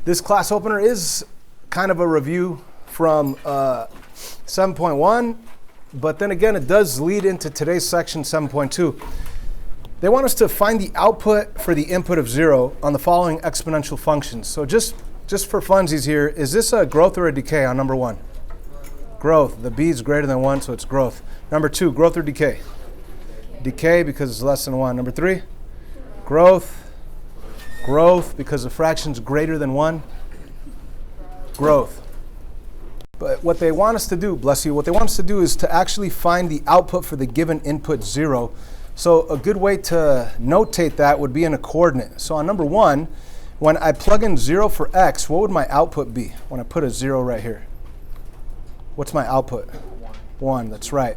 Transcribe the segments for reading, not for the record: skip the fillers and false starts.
This class opener is kind of a review from 7.1, but then again, it does lead into today's section 7.2. They want us to find the output for the input of 0 on the following exponential functions. So just for funsies here, is this a growth or a decay on number 1? Growth. The b is greater than 1, so it's growth. Number 2, growth or decay? Decay because it's less than 1. Number 3, growth. Growth because the fraction is greater than 1. Growth. But what they want us to do, bless you, what they want us to do is to actually find the output for the given input 0. So a good way to notate that would be in a coordinate. So on number 1, when I plug in 0 for x, what would my output be when I put a 0 right here? What's my output? 1, that's right.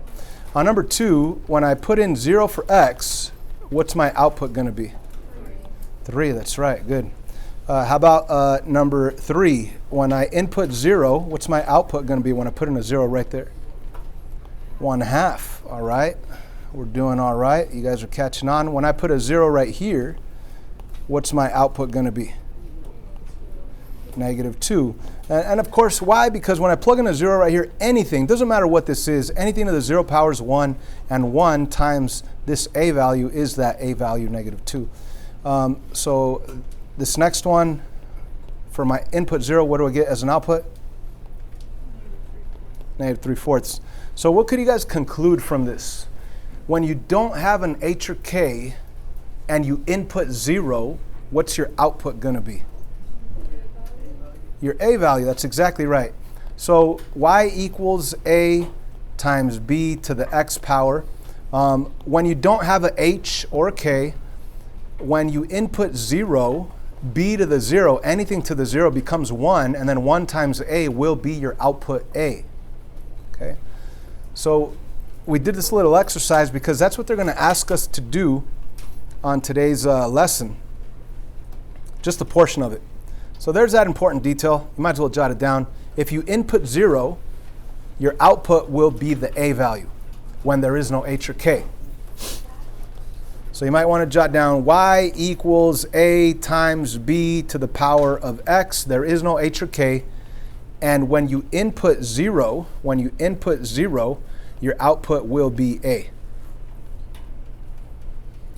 On number 2, when I put in 0 for x, what's my output going to be? 3, that's right, good. How about number 3? When I input 0, what's my output going to be when I put in a 0 right there? 1/2, all right. We're doing all right. You guys are catching on. When I put a 0 right here, what's my output going to be? -2. And of course, why? Because when I plug in a 0 right here, anything, doesn't matter what this is, anything to the 0 power is 1, and 1 times this a value is that a value, -2. So this next one, for my input 0, what do I get as an output? -3/4. So what could you guys conclude from this? When you don't have an h or k and you input 0, what's your output going to be? Your a value, that's exactly right. So y equals a times b to the x power. When you don't have a h or a k, when you input 0, b to the 0, anything to the 0 becomes 1, and then 1 times a will be your output a. Okay? So we did this little exercise because that's what they're going to ask us to do on today's lesson. Just a portion of it. So there's that important detail. You might as well jot it down. If you input 0, your output will be the a value when there is no h or k. So you might want to jot down y equals a times b to the power of x. There is no h or k. And when you input 0, your output will be a.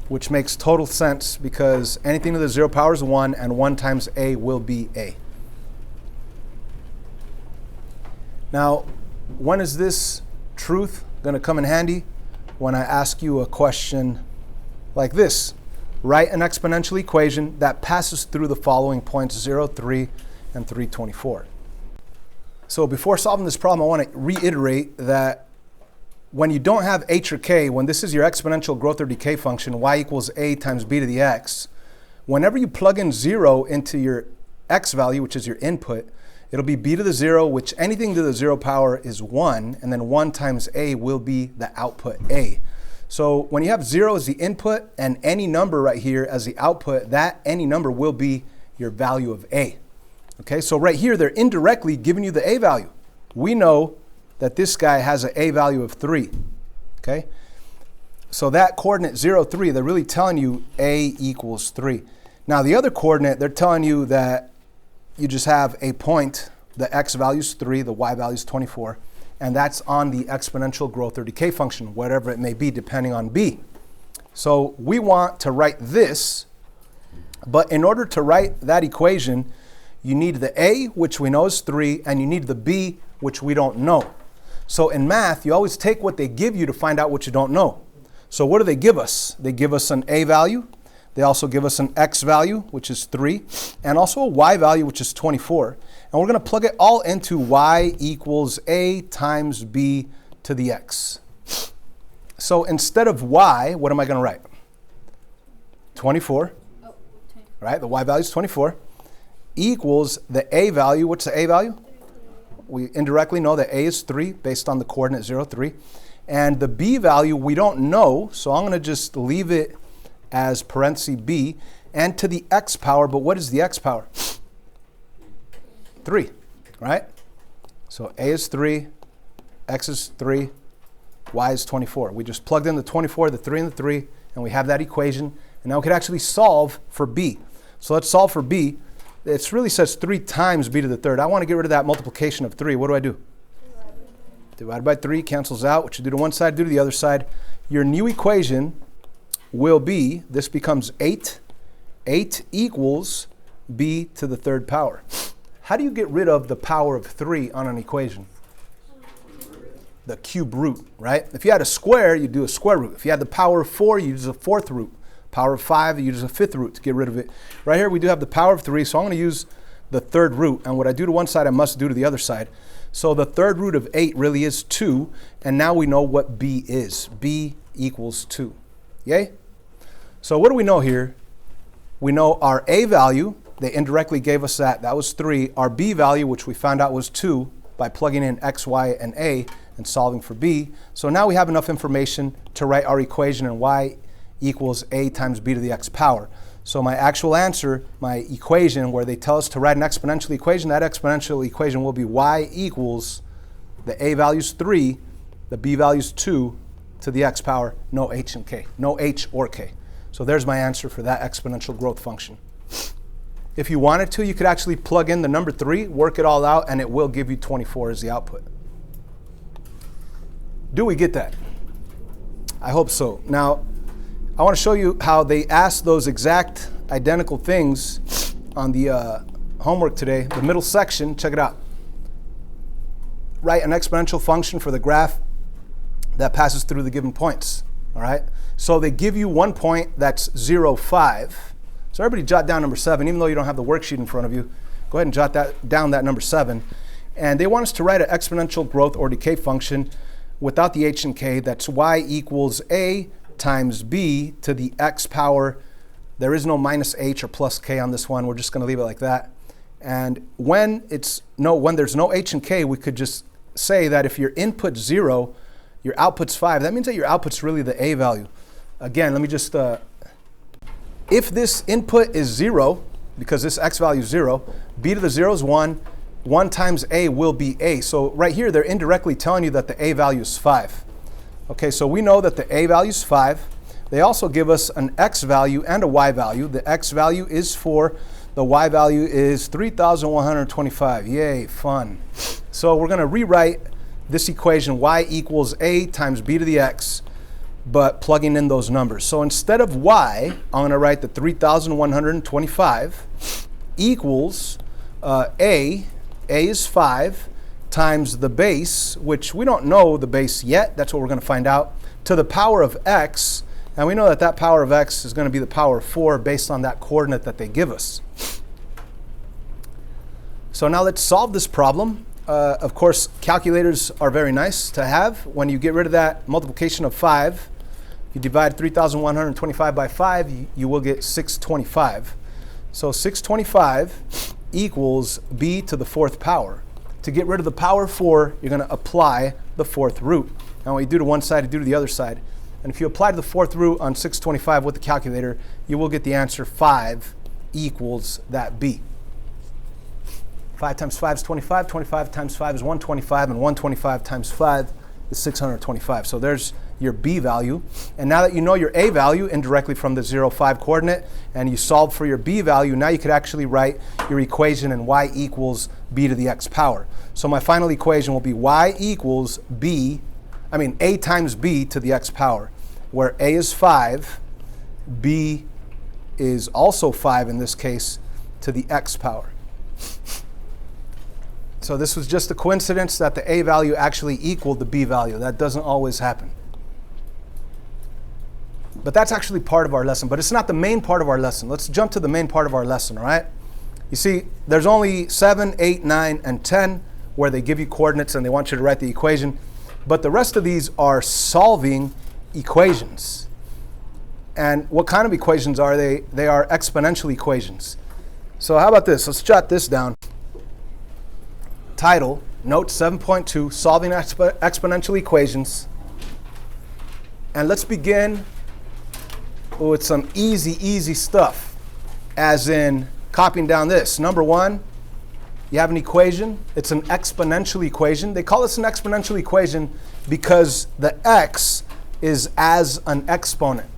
Which makes total sense because anything to the 0 power is 1, and 1 times a will be a. Now, when is this truth going to come in handy? When I ask you a question like this. Write an exponential equation that passes through the following points, 0, 3, and 324. So before solving this problem, I want to reiterate that when you don't have h or k, when this is your exponential growth or decay function, y equals a times b to the x, whenever you plug in 0 into your x value, which is your input, it'll be b to the 0, which anything to the 0 power is 1, and then 1 times a will be the output a. So when you have 0 as the input and any number right here as the output, that any number will be your value of a. Okay, so right here, they're indirectly giving you the a value. We know that this guy has an a value of 3. Okay, so that coordinate 0, 3, they're really telling you a equals 3. Now the other coordinate, they're telling you that you just have a point, the x value is 3, the y value is 24. And that's on the exponential growth or decay function, whatever it may be, depending on b. So we want to write this, but in order to write that equation, you need the a, which we know is 3, and you need the b, which we don't know. So in math, you always take what they give you to find out what you don't know. So what do they give us? They give us an a value. They also give us an x value, which is 3, and also a y value, which is 24. And we're going to plug it all into y equals a times b to the x. So instead of y, what am I going to write? 24. Right? The y value is 24. Equals the a value. What's the a value? We indirectly know that a is 3 based on the coordinate 0, 3. And the b value we don't know, so I'm going to just leave it as parenthesis b, and to the x power, but what is the x power? 3, right? So a is 3, x is 3, y is 24. We just plugged in the 24, the 3, and the 3, and we have that equation. And now we could actually solve for b. So let's solve for b. it really says 3 times b to the third. I want to get rid of that multiplication of 3. What do? Divided by 3 cancels out. What you do to one side, do to the other side. Your new equation will be, this becomes 8. 8 equals b to the third power. How do you get rid of the power of 3 on an equation? The cube root, right? If you had a square, you do a square root. If you had the power of 4, you use a fourth root. Power of 5, you use a fifth root to get rid of it. Right here, we do have the power of 3, so I'm going to use the third root. And what I do to one side, I must do to the other side. So the third root of 8 really is 2, and now we know what b is. b equals 2. Yay? So what do we know here? We know our a value. They indirectly gave us that. That was 3. Our b value, which we found out was 2, by plugging in x, y, and a and solving for b. So now we have enough information to write our equation in y equals a times b to the x power. So my actual answer, my equation where they tell us to write an exponential equation, that exponential equation will be y equals the a value's 3, the b value's 2 to the x power, no h and k, no h or k. So there's my answer for that exponential growth function. If you wanted to, you could actually plug in the number 3, work it all out, and it will give you 24 as the output. Do we get that? I hope so. Now, I want to show you how they asked those exact identical things on the homework today. The middle section, check it out. Write an exponential function for the graph that passes through the given points. All right? So they give you one point that's 0, 5. So everybody jot down number 7, even though you don't have the worksheet in front of you. Go ahead and jot down that number 7. And they want us to write an exponential growth or decay function without the h and k. That's y equals a times b to the x power. There is no minus h or plus k on this one. We're just going to leave it like that. And when there's no h and k, we could just say that if your input's 0, your output's 5. That means that your output's really the a value. Again, let me just, if this input is 0, because this x value is 0, b to the 0 is 1. 1 times a will be a. So right here, they're indirectly telling you that the a value is 5. Okay, so we know that the a value is 5. They also give us an x value and a y value. The x value is 4. The y value is 3,125. Yay, fun. So we're going to rewrite this equation, y equals a times b to the x, but plugging in those numbers. So instead of y, I'm going to write the 3,125 equals a is 5, times the base, which we don't know the base yet. That's what we're going to find out, to the power of x. And we know that that power of x is going to be the power of 4 based on that coordinate that they give us. So now let's solve this problem. Of course, calculators are very nice to have. When you get rid of that multiplication of 5, you divide 3,125 by 5, you will get 625. So 625 equals b to the 4th power. To get rid of the power of 4, you're going to apply the 4th root. Now what you do to one side, you do to the other side. And if you apply the 4th root on 625 with the calculator, you will get the answer 5 equals that b. 5 times 5 is 25. 25 times 5 is 125. And 125 times 5 is 625. So there's your b value. And now that you know your a value indirectly from the 0, 5 coordinate, and you solve for your b value, now you could actually write your equation in y equals b to the x power. So my final equation will be y equals a times b to the x power, where a is 5, b is also 5 in this case, to the x power. So this was just a coincidence that the a value actually equaled the b value. That doesn't always happen. But that's actually part of our lesson. But it's not the main part of our lesson. Let's jump to the main part of our lesson, all right? You see, there's only 7, 8, 9, and 10 where they give you coordinates and they want you to write the equation. But the rest of these are solving equations. And what kind of equations are they? They are exponential equations. So how about this? Let's jot this down. Title, note 7.2, solving exponential equations. And let's begin with some easy stuff, as in copying down this. Number 1, you have an equation. It's an exponential equation. They call this an exponential equation because the x is as an exponent.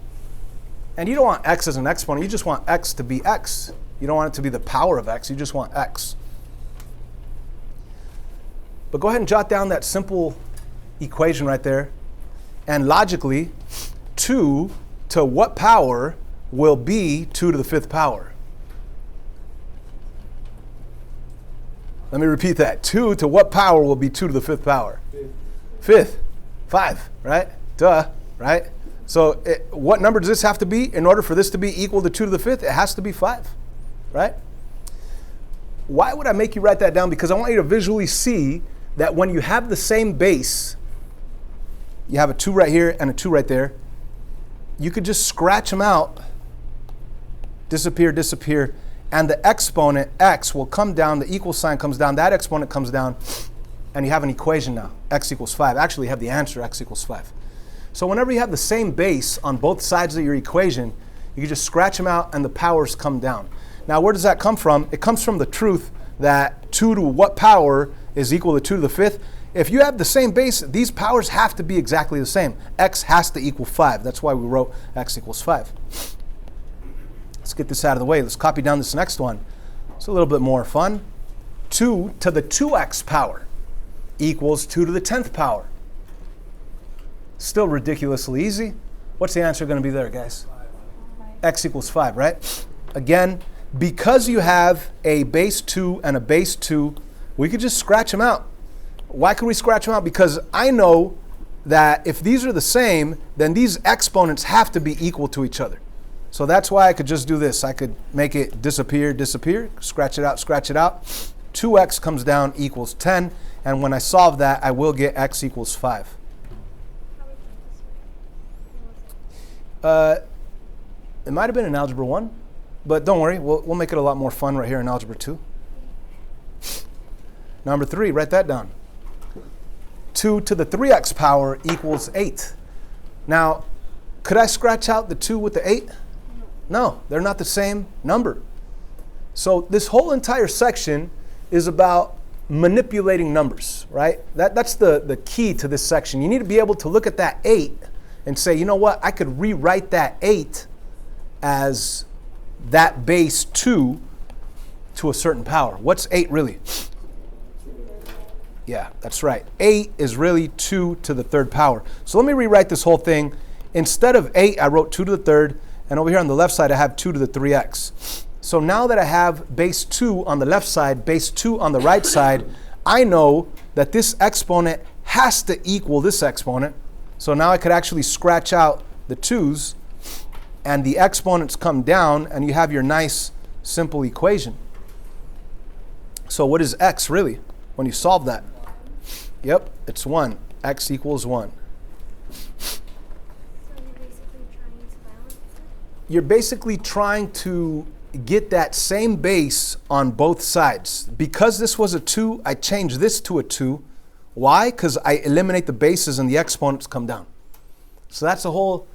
And you don't want x as an exponent. You just want x to be x. You don't want it to be the power of x. You just want x. But go ahead and jot down that simple equation right there. And logically, 2 to what power will be 2 to the 5th power? Let me repeat that. 2 to what power will be 2 to the 5th power? 5th. 5, right? Duh, right? So what number does this have to be in order for this to be equal to 2 to the 5th? It has to be 5, right? Why would I make you write that down? Because I want you to visually see that when you have the same base, you have a 2 right here and a 2 right there, you could just scratch them out, disappear, disappear, and the exponent x will come down, the equal sign comes down, that exponent comes down, and you have an equation now, x equals 5. Actually, you have the answer, x equals 5. So whenever you have the same base on both sides of your equation, you can just scratch them out and the powers come down. Now, where does that come from? It comes from the truth that 2 to what power is equal to 2 to the 5th. If you have the same base, these powers have to be exactly the same. X has to equal 5. That's why we wrote x equals 5. Let's get this out of the way. Let's copy down this next one. It's a little bit more fun. 2 to the 2x power equals 2 to the 10th power. Still ridiculously easy. What's the answer going to be there, guys? 5. X equals 5, right? Again, because you have a base 2 and a base 2, we could just scratch them out. Why could we scratch them out? Because I know that if these are the same, then these exponents have to be equal to each other. So that's why I could just do this. I could make it disappear, disappear, scratch it out, scratch it out. 2x comes down equals 10, and when I solve that, I will get x equals 5. It might have been in Algebra 1, but don't worry, we'll make it a lot more fun right here in Algebra 2. Number 3, write that down. 2 to the 3x power equals 8. Now, could I scratch out the 2 with the 8? No, they're not the same number. So this whole entire section is about manipulating numbers, right? That's the key to this section. You need to be able to look at that 8 and say, you know what, I could rewrite that 8 as that base 2 to a certain power. What's 8 really? Yeah, that's right. 8 is really 2 to the 3rd power. So let me rewrite this whole thing. Instead of 8, I wrote 2 to the 3rd, and over here on the left side, I have 2 to the 3x. So now that I have base 2 on the left side, base 2 on the right side, I know that this exponent has to equal this exponent. So now I could actually scratch out the 2's, and the exponents come down, and you have your nice, simple equation. So what is x really when you solve that? Yep, it's 1. X equals 1. You're basically trying to get that same base on both sides. Because this was a 2, I changed this to a 2. Why? Because I eliminate the bases and the exponents come down. So that's the whole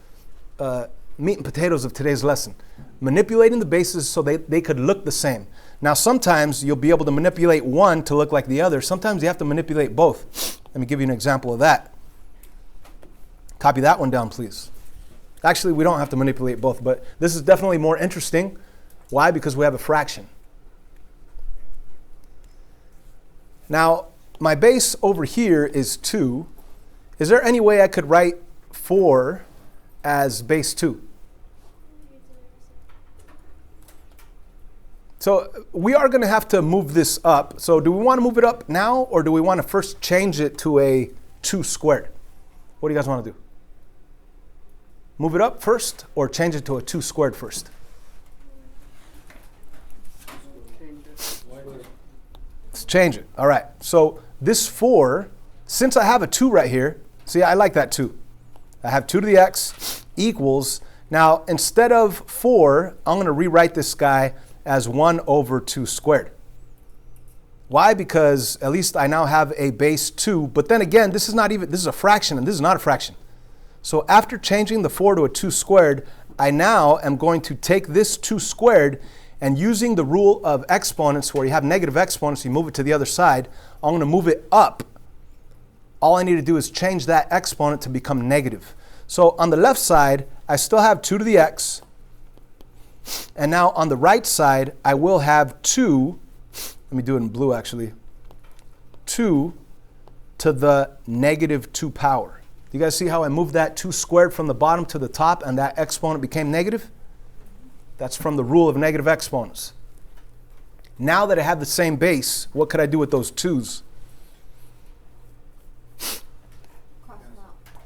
meat and potatoes of today's lesson. Manipulating the bases so they could look the same. Now sometimes you'll be able to manipulate one to look like the other. Sometimes you have to manipulate both. Let me give you an example of that. Copy that one down, please. Actually, we don't have to manipulate both, but this is definitely more interesting. Why? Because we have a fraction. Now, my base over here is 2. Is there any way I could write 4 as base 2? So we are going to have to move this up. So do we want to move it up now, or do we want to first change it to a 2 squared? What do you guys want to do? Move it up first, or change it to a 2 squared first? Let's change it. All right. So this 4, since I have a 2 right here, see, I like that 2. I have 2 to the x equals, now instead of 4, I'm going to rewrite this guy as 1 over 2 squared. Why? Because at least I now have a base 2, but then again, this is a fraction, and this is not a fraction. So after changing the 4 to a 2 squared, I now am going to take this 2 squared, and using the rule of exponents, where you have negative exponents, you move it to the other side, I'm going to move it up. All I need to do is change that exponent to become negative. So on the left side, I still have 2 to the x And now on the right side, I will have 2, let me do it in blue actually, 2 to the negative 2 power. You guys see how I moved that 2 squared from the bottom to the top and that exponent became negative? That's from the rule of negative exponents. Now that I have the same base, what could I do with those 2's?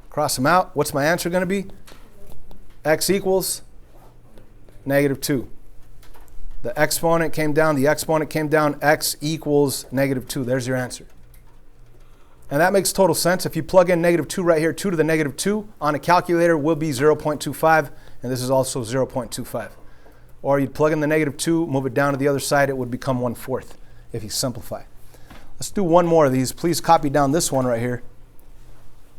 Cross them out. What's my answer going to be? X equals negative 2. The exponent came down, the exponent came down, x equals negative 2. There's your answer. And that makes total sense. If you plug in negative 2 right here, 2 to the negative 2 on a calculator will be 0.25, and this is also 0.25. Or you'd plug in the negative 2, move it down to the other side, it would become 1/4 if you simplify. Let's do one more of these. Please copy down this one right here.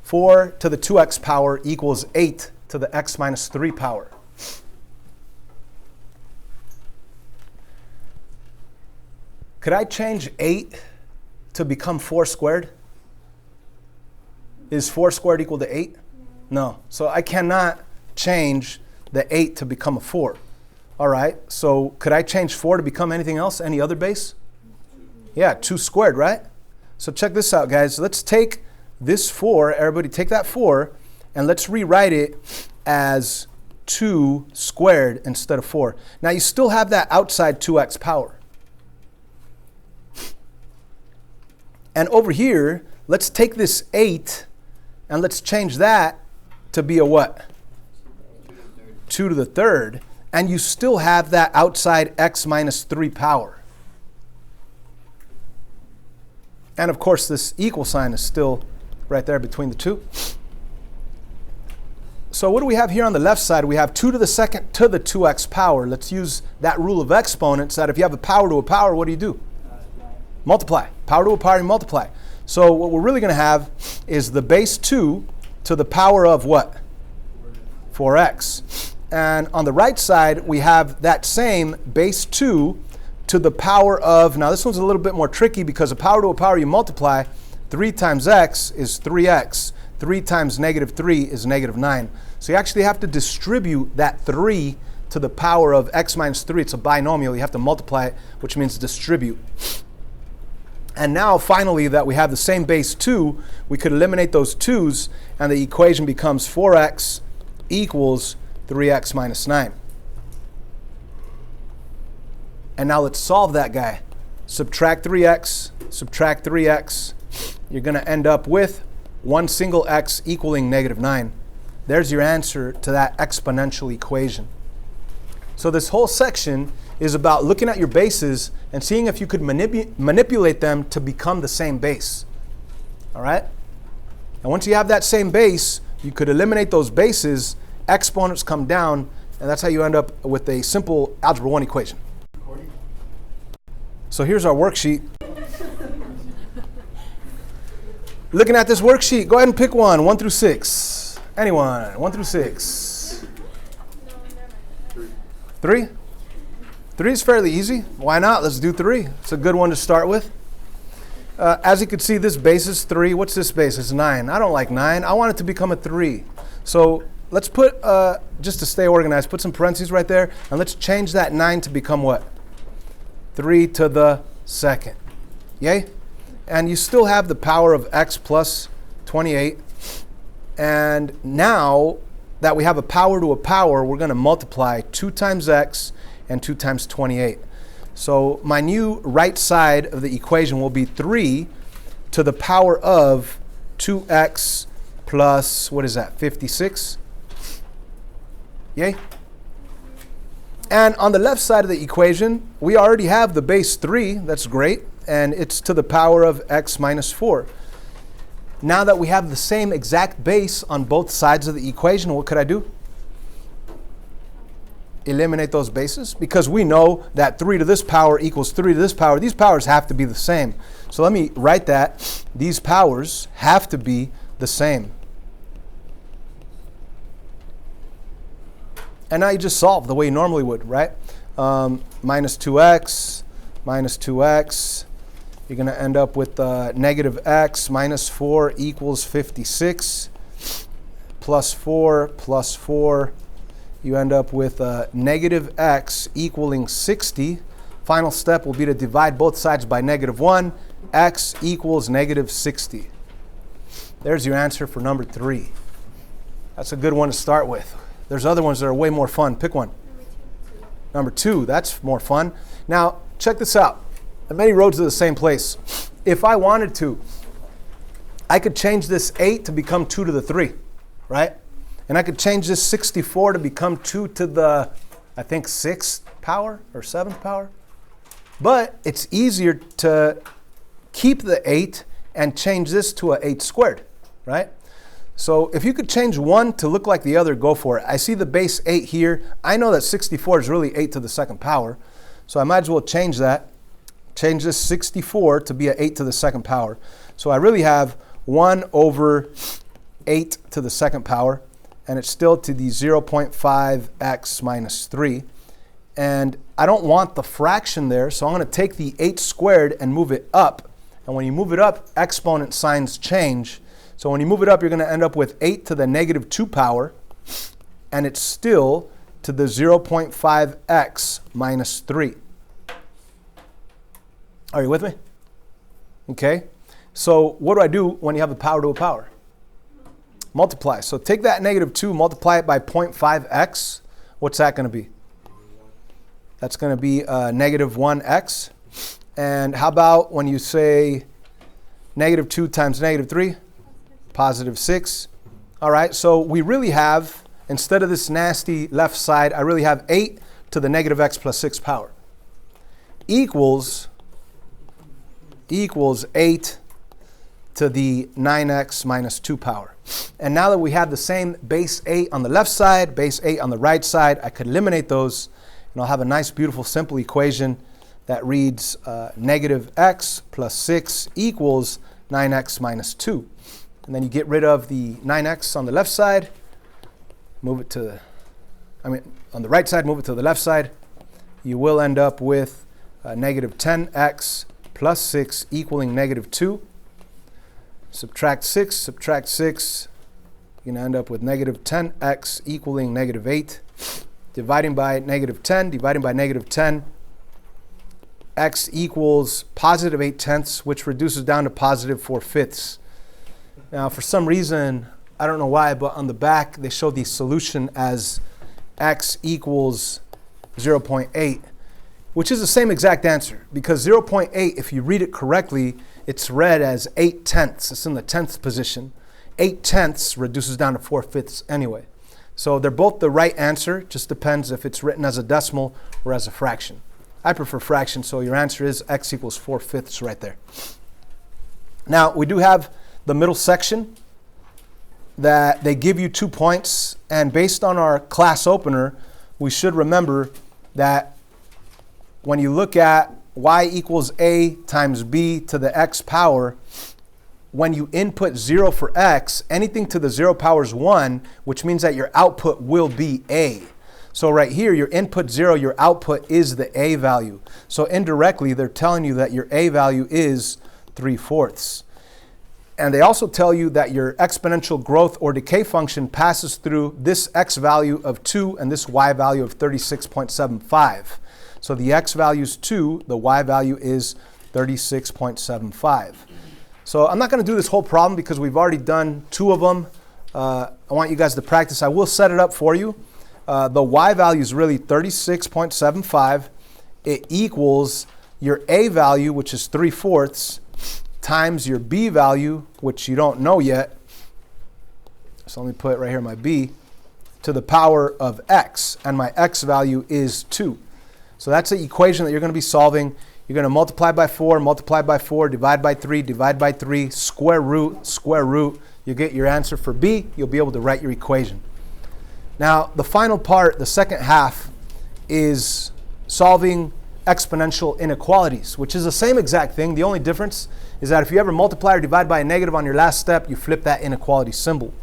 4 to the 2x power equals 8 to the x minus 3 power. Could I change 8 to become 4 squared? Is 4 squared equal to 8? No. So I cannot change the 8 to become a 4. All right. So could I change 4 to become anything else? Any other base? Yeah, 2 squared, right? So check this out, guys. Let's take this 4. Everybody take that 4, and let's rewrite it as 2 squared instead of 4. Now you still have that outside 2x power. And over here, let's take this 8 and let's change that to be a what? 2 to the 3rd. And you still have that outside x minus 3 power. And of course, this equal sign is still right there between the two. So what do we have here on the left side? We have 2 to the 2nd to the 2x power. Let's use that rule of exponents that if you have a power to a power, what do? Multiply. Power to a power, you multiply. So what we're really going to have is the base 2 to the power of what? 4x. And on the right side, we have that same base 2 to the power of, now this one's a little bit more tricky because a power to a power you multiply, 3 times x is 3x. 3 times negative 3 is negative 9. So you actually have to distribute that 3 to the power of x minus 3. It's a binomial. You have to multiply it, which means distribute. And now, finally, that we have the same base 2, we could eliminate those 2's, and the equation becomes 4x equals 3x minus 9. And now let's solve that guy. Subtract 3x, subtract 3x. You're going to end up with one single x equaling negative 9. There's your answer to that exponential equation. So this whole section is about looking at your bases and seeing if you could manipulate them to become the same base. All right? And once you have that same base, you could eliminate those bases, exponents come down, and that's how you end up with a simple algebra 1 equation. So here's our worksheet. Looking at this worksheet, go ahead and pick one, 1 through 6. Anyone, 1 through 6. 3? 3 is fairly easy. Why not? Let's do 3. It's a good one to start with. As you can see, this base is 3. What's this base? It's 9. I don't like 9. I want it to become a 3. So let's put, just to stay organized, put some parentheses right there, and let's change that 9 to become what? 3 to the 2nd. Yay? And you still have the power of x plus 28. And now that we have a power to a power, we're going to multiply 2 times x and 2 times 28. So my new right side of the equation will be 3 to the power of 2x plus, what is that, 56? Yay? And on the left side of the equation, we already have the base 3. That's great. And it's to the power of x minus 4. Now that we have the same exact base on both sides of the equation, what could I do? Eliminate those bases, because we know that 3 to this power equals 3 to this power. These powers have to be the same. So let me write that. These powers have to be the same. And now you just solve the way you normally would, right? Minus 2x, minus 2x. You're going to end up with negative x minus 4 equals 56. Plus 4 you end up with negative x equaling 60. Final step will be to divide both sides by -1. X equals negative 60. There's your answer for number 3. That's a good one to start with. There's other ones that are way more fun. Pick one. Number 2, that's more fun. Now, check this out. The many roads to the same place. If I wanted to, I could change this 8 to become 2 to the 3, right? And I could change this 64 to become 2 to the, I think, 6th power or 7th power. But it's easier to keep the 8 and change this to an 8 squared, right? So if you could change one to look like the other, go for it. I see the base 8 here. I know that 64 is really 8 to the 2nd power. So I might as well change that. Change this 64 to be an 8 to the 2nd power. So I really have 1 over 8 to the 2nd power. And it's still to the 0.5x minus 3. And I don't want the fraction there, so I'm going to take the 8 squared and move it up. And when you move it up, exponent signs change. So when you move it up, you're going to end up with 8 to the negative 2 power. And it's still to the 0.5x minus 3. Are you with me? Okay. So what do I do when you have a power to a power? Multiply. So take that negative 2, multiply it by 0.5x. What's that going to be? That's going to be negative 1x. And how about when you say negative 2 times negative 3? Positive 6. All right, so we really have, instead of this nasty left side, I really have 8 to the negative x plus 6 power. Equals 8 to the 9x minus 2 power. And now that we have the same base 8 on the left side, base 8 on the right side, I could eliminate those, and I'll have a nice, beautiful, simple equation that reads negative x plus 6 equals 9x minus 2. And then you get rid of the 9x on the left side, move it to, on the right side, move it to the left side. You will end up with negative 10x plus 6 equaling negative 2. Subtract 6, you're going to end up with negative 10x equaling negative 8. Dividing by negative 10, dividing by negative 10, x equals positive 8/10, which reduces down to positive 4/5. Now, for some reason, I don't know why, but on the back, they show the solution as x equals 0.8, which is the same exact answer, because 0.8, if you read it correctly, it's read as 8/10. It's in the 10th position. 8/10 reduces down to 4/5 anyway. So they're both the right answer, just depends if it's written as a decimal or as a fraction. I prefer fraction, so your answer is x equals 4/5 right there. Now, we do have the middle section that they give you 2 points, and based on our class opener, we should remember that when you look at y equals a times b to the x power, when you input 0 for x, anything to the 0 power is 1, which means that your output will be a. So right here, your input 0, your output is the a value. So indirectly, they're telling you that your a value is 3/4. And they also tell you that your exponential growth or decay function passes through this x value of 2 and this y value of 36.75. So the x value is 2, the y value is 36.75. So I'm not going to do this whole problem because we've already done 2 of them. I want you guys to practice. I will set it up for you. The y value is really 36.75. It equals your a value, which is 3/4, times your b value, which you don't know yet. So let me put right here my b, to the power of x. And my x value is 2. So that's the equation that you're going to be solving. You're going to multiply by 4, divide by 3, square root. You get your answer for b. You'll be able to write your equation. Now, the final part, the second half, is solving exponential inequalities, which is the same exact thing. The only difference is that if you ever multiply or divide by a negative on your last step, you flip that inequality symbol.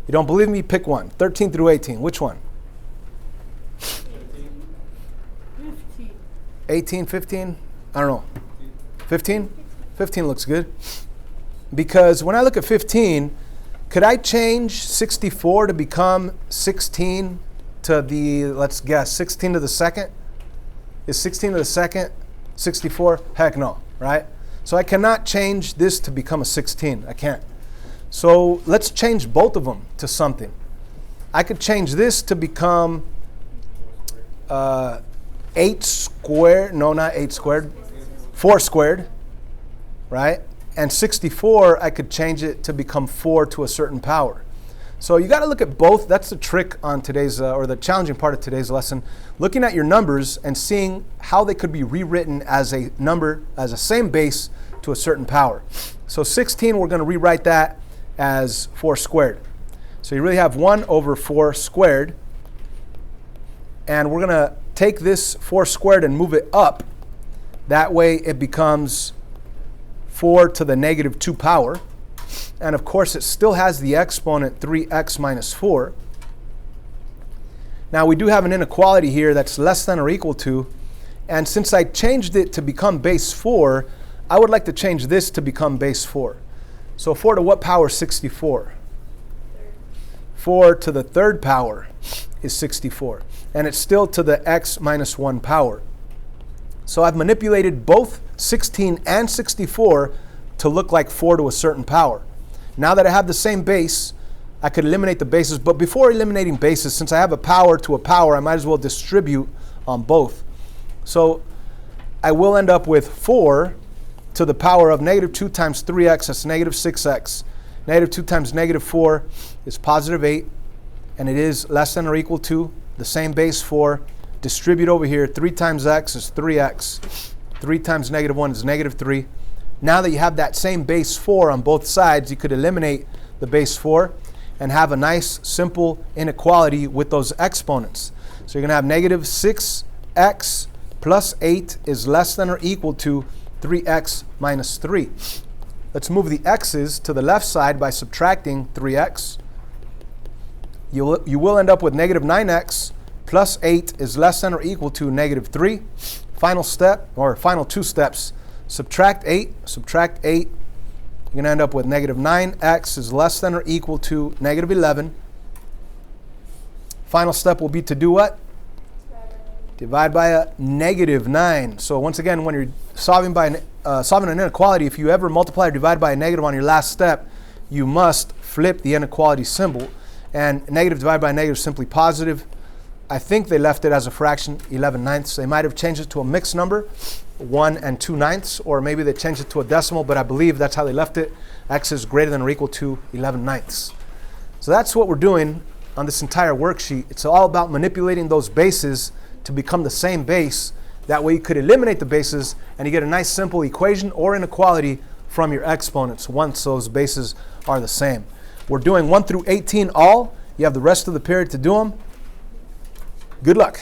You don't believe me? Pick one. 13 through 18. Which one? 18, 15? I don't know. 15? 15 looks good. Because when I look at 15, could I change 64 to become 16 to the, let's guess, 16 to the second? Is 16 to the second 64? Heck no, right? So I cannot change this to become a 16. I can't. So let's change both of them to something. I could change this to become 8 squared. No, not 8 squared. 4 squared, right? And 64, I could change it to become 4 to a certain power. So you got to look at both. That's the trick on today's, or the challenging part of today's lesson. Looking at your numbers and seeing how they could be rewritten as a number, as a same base to a certain power. So 16, we're going to rewrite that as 4 squared. So you really have 1 over 4 squared. And we're going to take this 4 squared and move it up. That way it becomes 4 to the negative 2 power. And of course, it still has the exponent 3x minus 4. Now we do have an inequality here that's less than or equal to. And since I changed it to become base 4, I would like to change this to become base 4. So 4 to what power is 64? 4 to the third power is 64. And it's still to the x minus 1 power. So I've manipulated both 16 and 64 to look like 4 to a certain power. Now that I have the same base, I could eliminate the bases. But before eliminating bases, since I have a power to a power, I might as well distribute on both. So I will end up with 4 to the power of negative 2 times 3x, that's negative 6x. Negative 2 times negative 4 is positive 8. And it is less than or equal to the same base 4. Distribute over here. 3 times x is 3x. 3 times negative 1 is negative 3. Now that you have that same base 4 on both sides, you could eliminate the base 4 and have a nice simple inequality with those exponents. So you're going to have negative 6x plus 8 is less than or equal to 3x minus 3. Let's move the x's to the left side by subtracting 3x. You will end up with negative 9x plus 8 is less than or equal to negative 3. Final step, or final 2 steps. Subtract 8, subtract 8. You're going to end up with negative 9x is less than or equal to negative 11. Final step will be to do what? Divide by a negative 9. So once again, when you're solving an inequality, if you ever multiply or divide by a negative on your last step, you must flip the inequality symbol. And negative divided by negative is simply positive. I think they left it as a fraction, 11/9. They might have changed it to a mixed number, 1 and 2/9, or maybe they changed it to a decimal, but I believe that's how they left it. X is greater than or equal to 11/9. So that's what we're doing on this entire worksheet. It's all about manipulating those bases to become the same base. That way you could eliminate the bases and you get a nice simple equation or inequality from your exponents once those bases are the same. We're doing 1 through 18 all. You have the rest of the period to do them. Good luck.